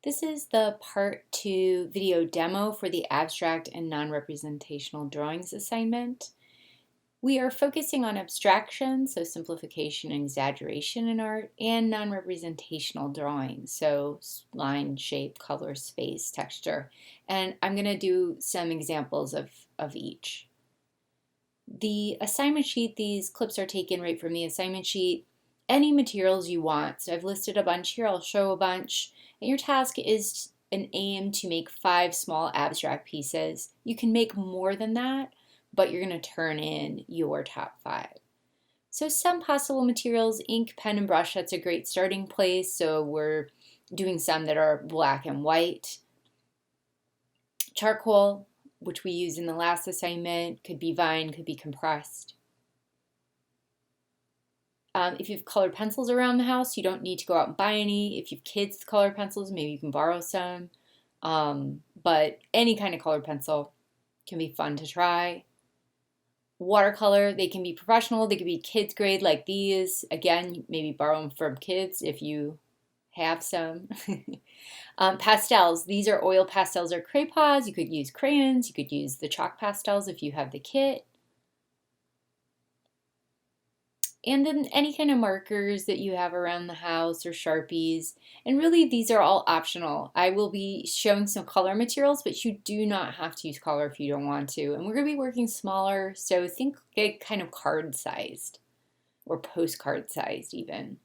This is the part 2 video demo for the abstract and non-representational drawings assignment. We are focusing on abstraction, so simplification and exaggeration in art, and non-representational drawings, so line, shape, color, space, texture. And I'm going to do some examples of each. The assignment sheet, these clips are taken right from the assignment sheet. Any materials you want. So I've listed a bunch here, I'll show a bunch. And your task is an aim to make 5 small abstract pieces. You can make more than that, but you're going to turn in your top 5. So some possible materials, ink, pen, and brush, that's a great starting place. So we're doing some that are black and white. Charcoal, which we used in the last assignment, could be vine, could be compressed. If you have colored pencils around the house, you don't need to go out and buy any. If you have kids with colored pencils, maybe you can borrow some. But any kind of colored pencil can be fun to try. Watercolor, they can be professional, they can be kids grade like these. Again, maybe borrow them from kids if you have some. Pastels, these are oil pastels or crayons. You could use crayons, you could use the chalk pastels if you have the kit. And then any kind of markers that you have around the house or Sharpies. And really these are all optional. I will be showing some color materials, but you do not have to use color if you don't want to. And we're going to be working smaller, so think kind of card sized or postcard sized even.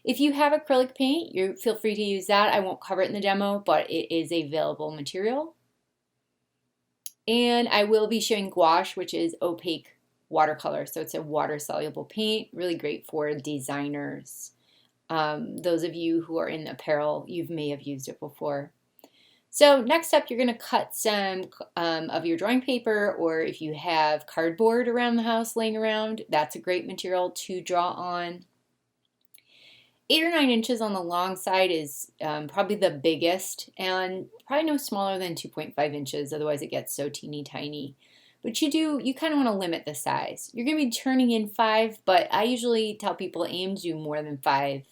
If you have acrylic paint, you feel free to use that. I won't cover it in the demo, but it is a available material. And I will be showing gouache, which is opaque watercolor, so it's a water-soluble paint, really great for designers. Those of you who are in apparel, you may have used it before. So next up, you're going to cut some of your drawing paper, or if you have cardboard around the house laying around, that's a great material to draw on. 8 or 9 inches on the long side is probably the biggest, and probably no smaller than 2.5 inches, otherwise it gets so teeny tiny. But you kind of want to limit the size. You're going to be turning in 5, but I usually tell people aim to do more than 5.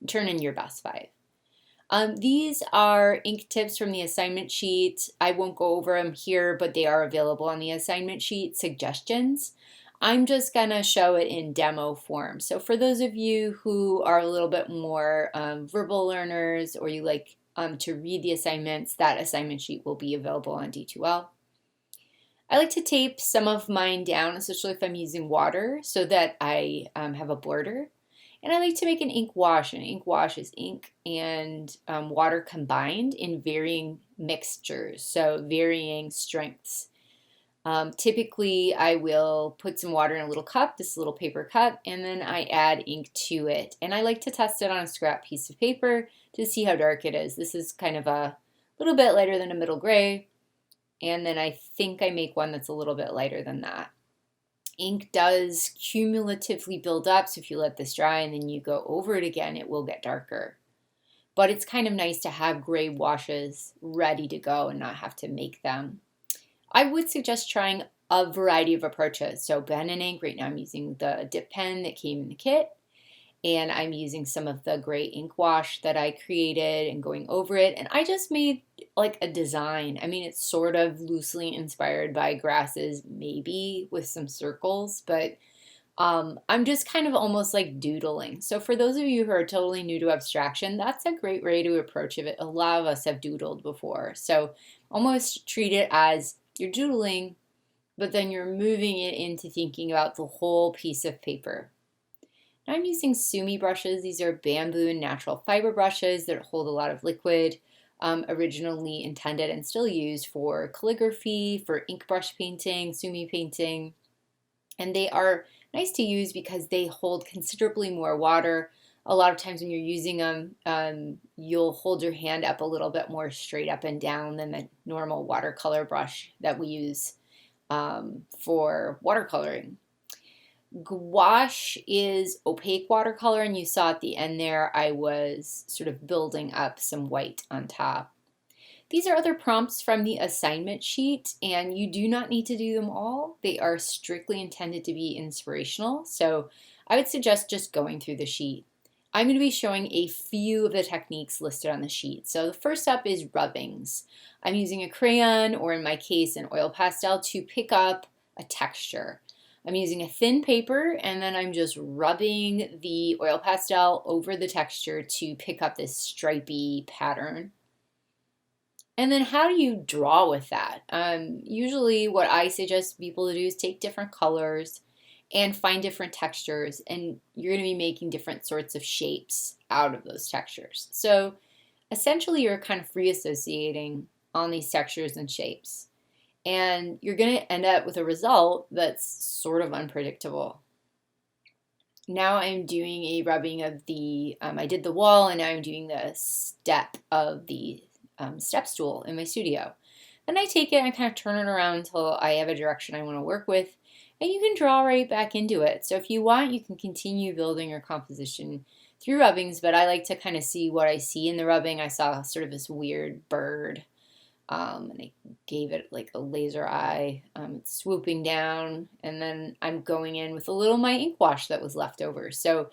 Turn in your best 5. These are ink tips from the assignment sheet. I won't go over them here, but they are available on the assignment sheet, suggestions. I'm just going to show it in demo form. So for those of you who are a little bit more verbal learners, or you like to read the assignments, that assignment sheet will be available on D2L. I like to tape some of mine down, especially if I'm using water, so that I have a border. And I like to make an ink wash. An ink wash is ink and water combined in varying mixtures, so varying strengths. Typically, I will put some water in a little cup, this little paper cup, and then I add ink to it. And I like to test it on a scrap piece of paper to see how dark it is. This is kind of a little bit lighter than a middle gray. And then I think I make one that's a little bit lighter than that. Ink does cumulatively build up, so if you let this dry and then you go over it again, it will get darker. But it's kind of nice to have gray washes ready to go and not have to make them. I would suggest trying a variety of approaches. So pen and ink, right now I'm using the dip pen that came in the kit. And I'm using some of the gray ink wash that I created and going over it. And I just made like a design. I mean, it's sort of loosely inspired by grasses, maybe with some circles, but I'm just kind of almost like doodling. So for those of you who are totally new to abstraction, that's a great way to approach it. A lot of us have doodled before. So almost treat it as you're doodling, but then you're moving it into thinking about the whole piece of paper. I'm using sumi brushes. These are bamboo and natural fiber brushes that hold a lot of liquid, originally intended and still used for calligraphy, for ink brush painting, sumi painting. And they are nice to use because they hold considerably more water. A lot of times when you're using them, you'll hold your hand up a little bit more straight up and down than the normal watercolor brush that we use for watercoloring. Gouache is opaque watercolor, and you saw at the end there I was sort of building up some white on top. These are other prompts from the assignment sheet, and you do not need to do them all. They are strictly intended to be inspirational, so I would suggest just going through the sheet. I'm going to be showing a few of the techniques listed on the sheet. So the first step is rubbings. I'm using a crayon, or in my case, an oil pastel, to pick up a texture. I'm using a thin paper, and then I'm just rubbing the oil pastel over the texture to pick up this stripy pattern. And then how do you draw with that? Usually what I suggest people to do is take different colors and find different textures, and you're going to be making different sorts of shapes out of those textures. So essentially you're kind of free associating on these textures and shapes, and you're going to end up with a result that's sort of unpredictable. Now I'm doing a rubbing of the, I did the wall, and now I'm doing the step of the step stool in my studio. Then I take it and kind of turn it around until I have a direction I want to work with, and you can draw right back into it. So if you want, you can continue building your composition through rubbings, but I like to kind of see what I see in the rubbing. I saw sort of this weird bird, and I gave it like a laser eye. It's swooping down, and then I'm going in with a little of my ink wash that was left over. So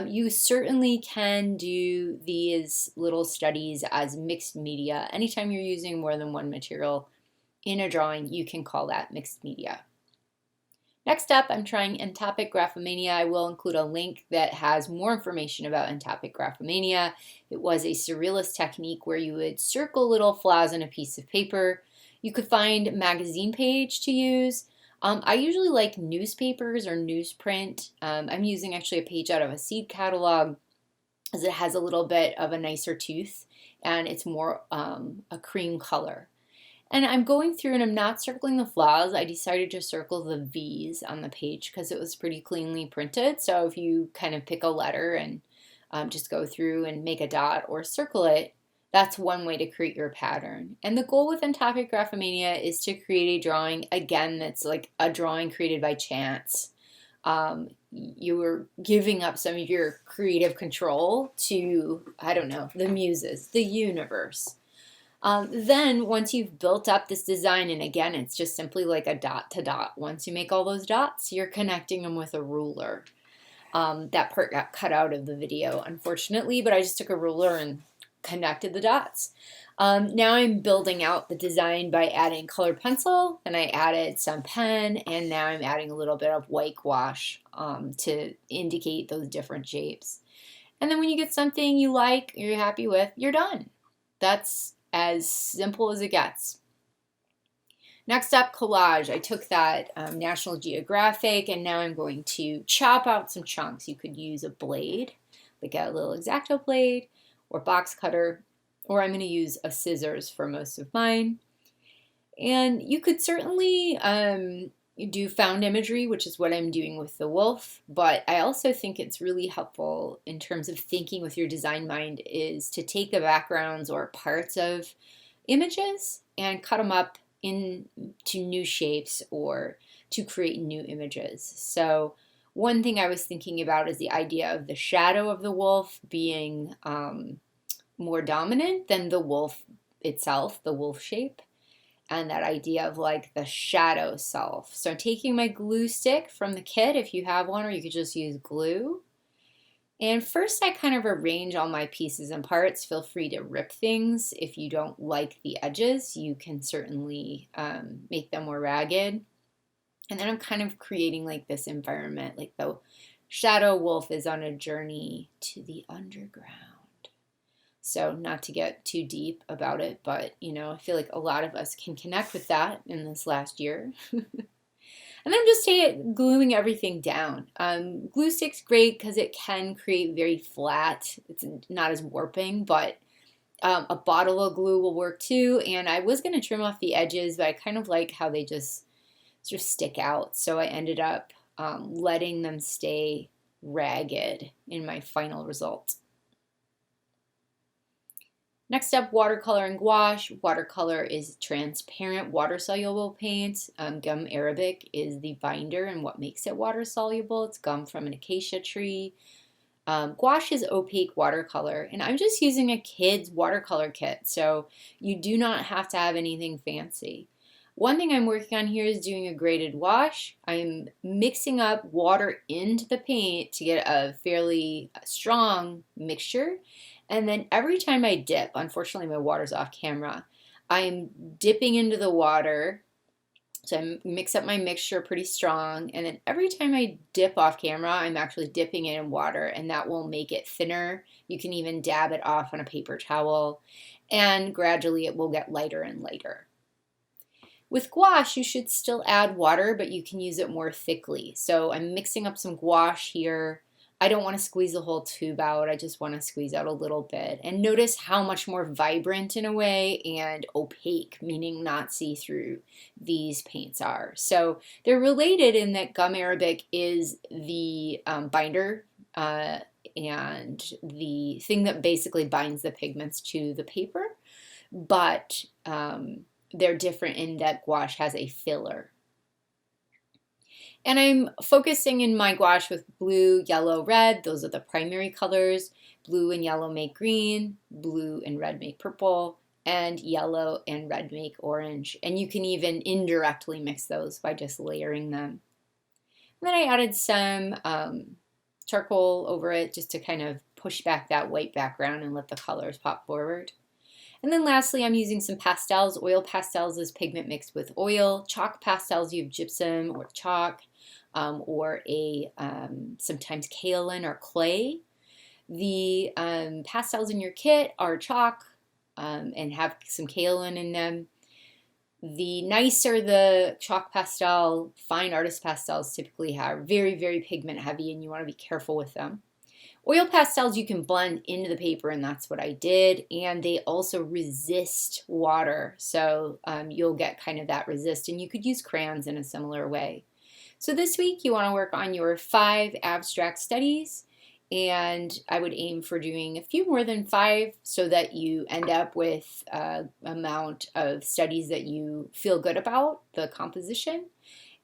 you certainly can do these little studies as mixed media. Anytime you're using more than one material in a drawing, you can call that mixed media. Next up, I'm trying entopic graphomania. I will include a link that has more information about entopic graphomania. It was a surrealist technique where you would circle little flaws on a piece of paper. You could find a magazine page to use. I usually like newspapers or newsprint. I'm using actually a page out of a seed catalog, as it has a little bit of a nicer tooth, and it's more a cream color. And I'm going through and I'm not circling the flaws. I decided to circle the V's on the page because it was pretty cleanly printed. So if you kind of pick a letter and just go through and make a dot or circle it, that's one way to create your pattern. And the goal with entopic graphomania is to create a drawing, again, that's like a drawing created by chance. You are giving up some of your creative control to, I don't know, the muses, the universe. Then once you've built up this design, and again, it's just simply like a dot to dot. Once you make all those dots, you're connecting them with a ruler. That part got cut out of the video, unfortunately, but I just took a ruler and connected the dots. Now I'm building out the design by adding colored pencil, and I added some pen, and now I'm adding a little bit of white gouache to indicate those different shapes. And then when you get something you like, you're happy with, you're done. That's as simple as it gets. Next up, collage. I took that National Geographic, and now I'm going to chop out some chunks. You could use a blade, like a little X-Acto blade, or box cutter, or I'm going to use a scissors for most of mine. And you could certainly do found imagery, which is what I'm doing with the wolf, but I also think it's really helpful in terms of thinking with your design mind is to take the backgrounds or parts of images and cut them up into new shapes or to create new images. So one thing I was thinking about is the idea of the shadow of the wolf being more dominant than the wolf itself, the wolf shape. And that idea of like the shadow self. So I'm taking my glue stick from the kit, if you have one, or you could just use glue. And first I kind of arrange all my pieces and parts. Feel free to rip things. If you don't like the edges, you can certainly make them more ragged. And then I'm kind of creating like this environment, like the shadow wolf is on a journey to the underground. So not to get too deep about it, but, you know, I feel like a lot of us can connect with that in this last year. And then I'm just gluing everything down. Glue stick's great because it can create very flat. It's not as warping, but a bottle of glue will work too. And I was going to trim off the edges, but I kind of like how they just sort of stick out. So I ended up letting them stay ragged in my final result. Next up, watercolor and gouache. Watercolor is transparent water-soluble paint. Gum arabic is the binder and what makes it water-soluble. It's gum from an acacia tree. Gouache is opaque watercolor, and I'm just using a kid's watercolor kit, so you do not have to have anything fancy. One thing I'm working on here is doing a graded wash. I'm mixing up water into the paint to get a fairly strong mixture. And then every time I dip, unfortunately my water's off camera, I'm dipping into the water. So I mix up my mixture pretty strong, and then every time I dip off camera, I'm actually dipping it in water, and that will make it thinner. You can even dab it off on a paper towel, and gradually it will get lighter and lighter. With gouache, you should still add water, but you can use it more thickly. So I'm mixing up some gouache here. I don't want to squeeze the whole tube out. I just want to squeeze out a little bit. And notice how much more vibrant in a way and opaque, meaning not see-through, these paints are. So they're related in that gum arabic is the binder and the thing that basically binds the pigments to the paper. But they're different in that gouache has a filler. And I'm focusing in my gouache with blue, yellow, red. Those are the primary colors. Blue and yellow make green, blue and red make purple, and yellow and red make orange. And you can even indirectly mix those by just layering them. And then I added some charcoal over it just to kind of push back that white background and let the colors pop forward. And then lastly, I'm using some pastels. Oil pastels is pigment mixed with oil. Chalk pastels, you have gypsum or chalk or sometimes kaolin or clay. The pastels in your kit are chalk and have some kaolin in them. The nicer the chalk pastel, fine artist pastels typically are very, very pigment heavy, and you want to be careful with them. Oil pastels you can blend into the paper, and that's what I did, and they also resist water, so you'll get kind of that resist, and you could use crayons in a similar way. So this week you want to work on your 5 abstract studies, and I would aim for doing a few more than 5 so that you end up with an amount of studies that you feel good about, the composition.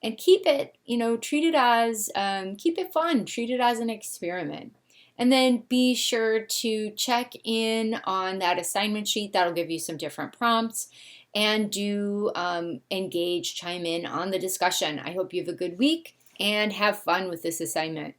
And keep it, treat it as, keep it fun, treat it as an experiment. And then be sure to check in on that assignment sheet. That'll give you some different prompts. And do engage, chime in on the discussion. I hope you have a good week and have fun with this assignment.